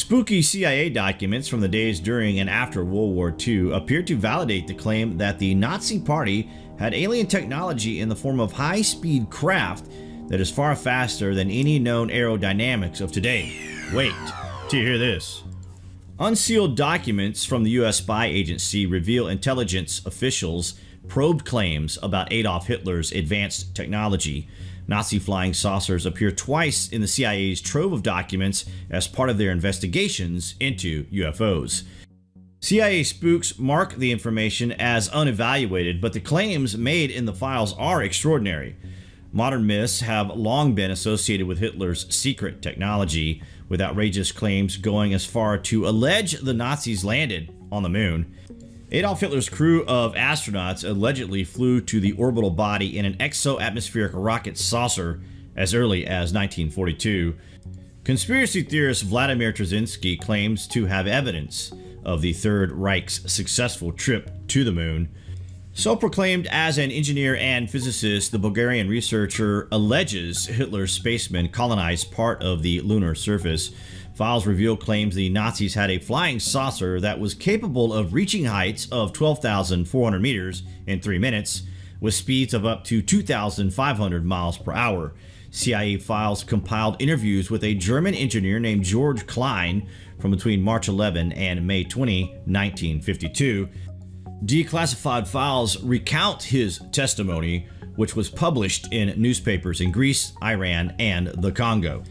Spooky CIA documents from the days during and after World War II appear to validate the claim that the Nazi Party had alien technology in the form of high-speed craft that is far faster than any known aerodynamics of today. Wait till you hear this. Unsealed documents from the US spy agency reveal intelligence officials probed claims about Adolf Hitler's advanced technology. Nazi flying saucers appear twice in the CIA's trove of documents as part of their investigations into UFOs. CIA spooks mark the information as unevaluated, but the claims made in the files are extraordinary. Modern myths have long been associated with Hitler's secret technology, with outrageous claims going as far to allege the Nazis landed on the moon. Adolf Hitler's crew of astronauts allegedly flew to the orbital body in an exo-atmospheric rocket saucer as early as 1942. Conspiracy theorist Vladimir Trzynski claims to have evidence of the Third Reich's successful trip to the moon. Self-proclaimed as an engineer and physicist, the Bulgarian researcher alleges Hitler's spacemen colonized part of the lunar surface. Files reveal claims the Nazis had a flying saucer that was capable of reaching heights of 12,400 meters in 3 minutes, with speeds of up to 2,500 miles per hour. CIA files compiled interviews with a German engineer named George Klein from between March 11 and May 20, 1952. Declassified files recount his testimony, which was published in newspapers in Greece, Iran, and the Congo.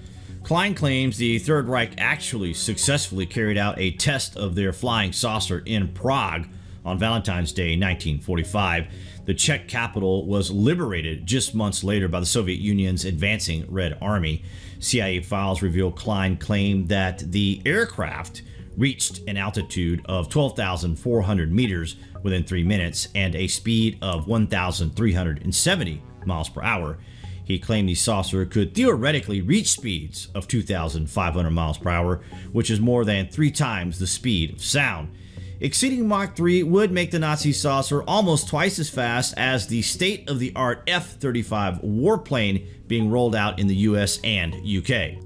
Klein claims the Third Reich actually successfully carried out a test of their flying saucer in Prague on Valentine's Day 1945. The Czech capital was liberated just months later by the Soviet Union's advancing Red Army. CIA files reveal Klein claimed that the aircraft reached an altitude of 12,400 meters within 3 minutes and a speed of 1,370 miles per hour. He claimed the saucer could theoretically reach speeds of 2,500 miles per hour, which is more than 3 times the speed of sound. Exceeding Mach 3 would make the Nazi saucer almost twice as fast as the state-of-the-art F-35 warplane being rolled out in the US and UK.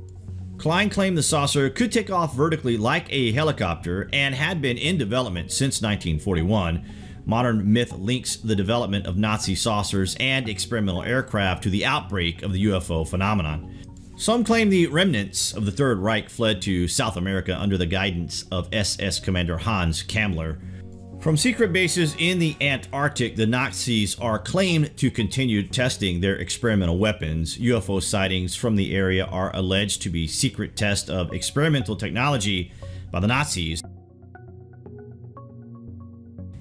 Klein claimed the saucer could take off vertically like a helicopter and had been in development since 1941. Modern myth links the development of Nazi saucers and experimental aircraft to the outbreak of the UFO phenomenon. Some claim the remnants of the Third Reich fled to South America under the guidance of SS Commander Hans Kammler. From secret bases in the Antarctic, the Nazis are claimed to continue testing their experimental weapons. UFO sightings from the area are alleged to be secret tests of experimental technology by the Nazis.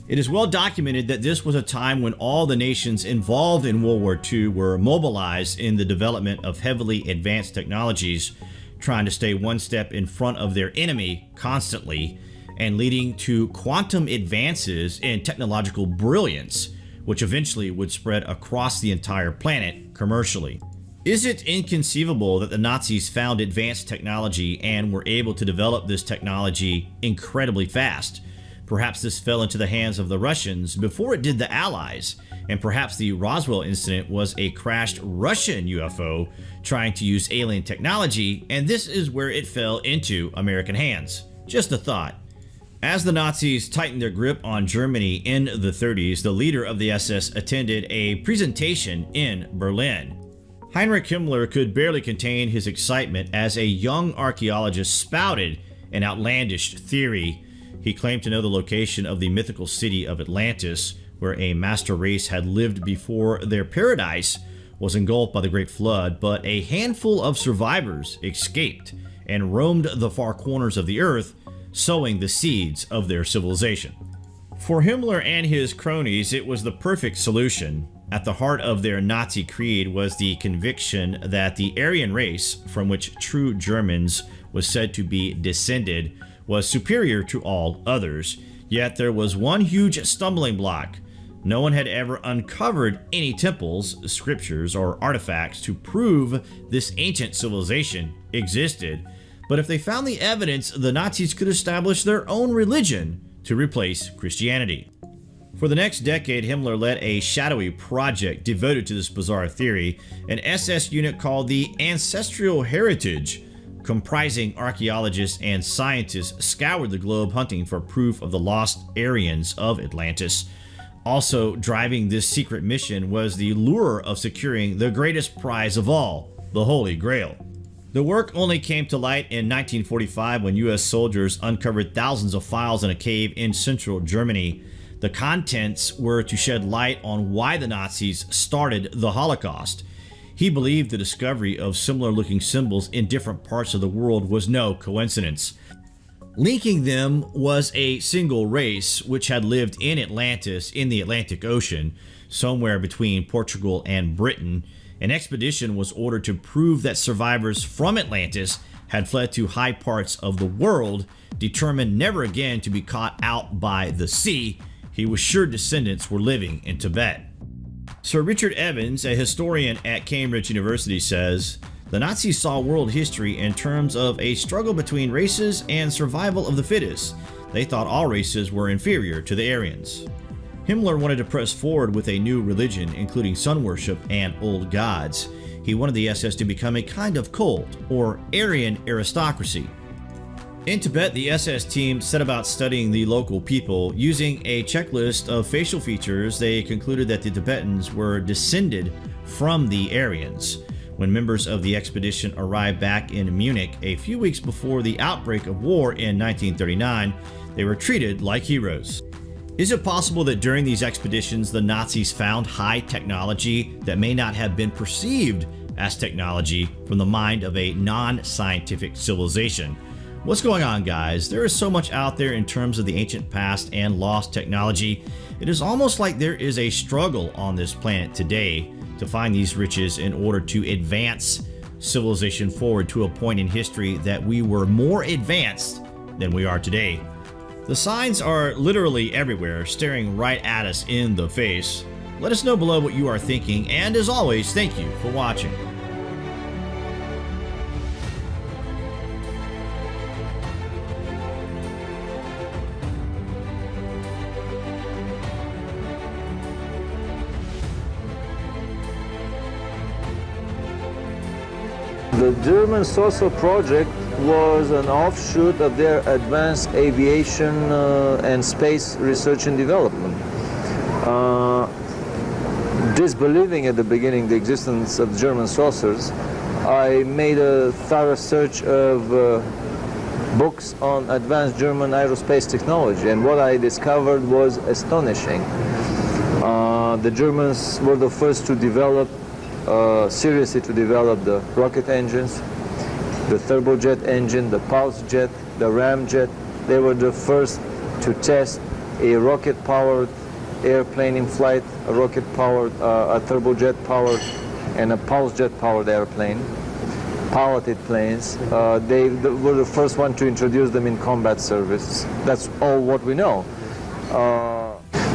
It is well documented that this was a time when all the nations involved in World War II were mobilized in the development of heavily advanced technologies, trying to stay one step in front of their enemy constantly, and leading to quantum advances in technological brilliance, which eventually would spread across the entire planet commercially. Is it inconceivable that the Nazis found advanced technology and were able to develop this technology incredibly fast? Perhaps this fell into the hands of the Russians before it did the Allies, and perhaps the Roswell incident was a crashed Russian UFO trying to use alien technology, and this is where it fell into American hands. Just a thought. As the Nazis tightened their grip on Germany in the 30s, the leader of the SS attended a presentation in Berlin. Heinrich Himmler could barely contain his excitement as a young archaeologist spouted an outlandish theory. He claimed to know the location of the mythical city of Atlantis, where a master race had lived before their paradise was engulfed by the Great Flood, but a handful of survivors escaped and roamed the far corners of the earth, sowing the seeds of their civilization. For Himmler and his cronies, it was the perfect solution. At the heart of their Nazi creed was the conviction that the Aryan race, from which true Germans was said to be descended, was superior to all others. Yet there was one huge stumbling block. No one had ever uncovered any temples, scriptures, or artifacts to prove this ancient civilization existed. But if they found the evidence, the Nazis could establish their own religion to replace Christianity. For the next decade, Himmler led a shadowy project devoted to this bizarre theory, an SS unit called the Ancestral Heritage, comprising archaeologists and scientists, scoured the globe hunting for proof of the lost Aryans of Atlantis. Also driving this secret mission was the lure of securing the greatest prize of all, the Holy Grail. The work only came to light in 1945 when US soldiers uncovered thousands of files in a cave in central Germany. The contents were to shed light on why the Nazis started the Holocaust. He believed the discovery of similar looking symbols in different parts of the world was no coincidence. Linking them was a single race which had lived in Atlantis in the Atlantic Ocean, somewhere between Portugal and Britain. An expedition was ordered to prove that survivors from Atlantis had fled to high parts of the world, determined never again to be caught out by the sea. He was sure descendants were living in Tibet. Sir Richard Evans, a historian at Cambridge University, says, "The Nazis saw world history in terms of a struggle between races and survival of the fittest. They thought all races were inferior to the Aryans." Himmler wanted to press forward with a new religion, including sun worship and old gods. He wanted the SS to become a kind of cult, or Aryan aristocracy. In Tibet, the SS team set about studying the local people. Using a checklist of facial features, they concluded that the Tibetans were descended from the Aryans. When members of the expedition arrived back in Munich a few weeks before the outbreak of war in 1939, they were treated like heroes. Is it possible that during these expeditions the Nazis found high technology that may not have been perceived as technology from the mind of a non-scientific civilization? What's going on, guys? There is so much out there in terms of the ancient past and lost technology. It is almost like there is a struggle on this planet today to find these riches in order to advance civilization forward to a point in history that we were more advanced than we are today. The signs are literally everywhere, staring right at us in the face. Let us know below what you are thinking, and as always, thank you for watching. The German social project was an offshoot of their advanced aviation and space research and development. Disbelieving at the beginning the existence of German saucers, I made a thorough search of books on advanced German aerospace technology, and what I discovered was astonishing. The Germans were the first to develop seriously to develop the rocket engines, the turbojet engine, the pulse jet, the ramjet. They were the first to test a rocket-powered airplane in flight, a rocket-powered, a turbojet-powered, and a pulse jet-powered airplane, piloted planes. They were the first one to introduce them in combat service. That's all what we know.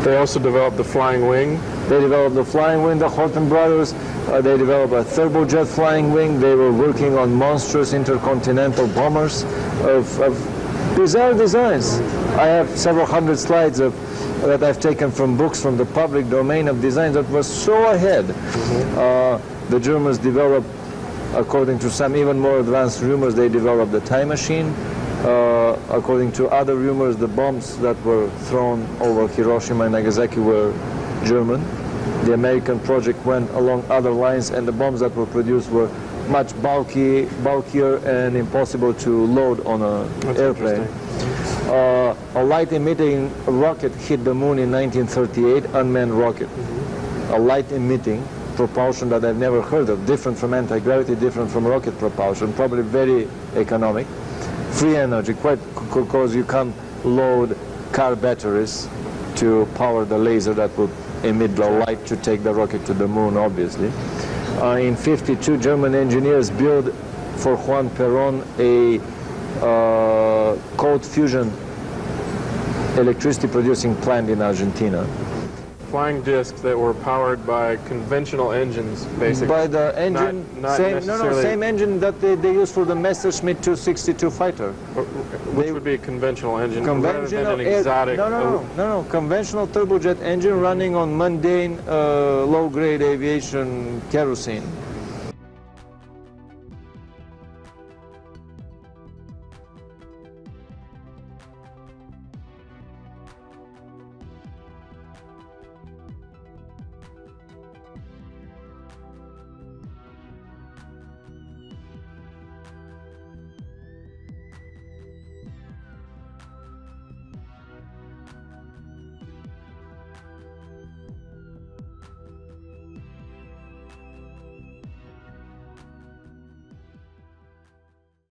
They also developed the flying wing. They developed the flying wing, the Horten brothers. They developed a turbojet flying wing. They were working on monstrous intercontinental bombers of bizarre designs. I have several hundred slides that I've taken from books from the public domain of designs that were so ahead. The Germans developed, according to some even more advanced rumors, they developed the time machine. According to other rumors, the bombs that were thrown over Hiroshima and Nagasaki were German. The American project went along other lines, and the bombs that were produced were much bulkier and impossible to load on an airplane. A light-emitting rocket hit the moon in 1938, unmanned rocket. A light-emitting propulsion that I've never heard of, different from anti-gravity, different from rocket propulsion, probably very economic. Free energy, quite because you can't load car batteries to power the laser that would emit the light to take the rocket to the moon, obviously. In '52, German engineers built for Juan Perón a cold fusion electricity producing plant in Argentina. Flying discs that were powered by conventional engines, basically. By the engine, not same engine that they used for the Messerschmitt 262 fighter. Which would be a conventional engine rather than an exotic... No, conventional turbojet engine running on mundane, low-grade aviation kerosene.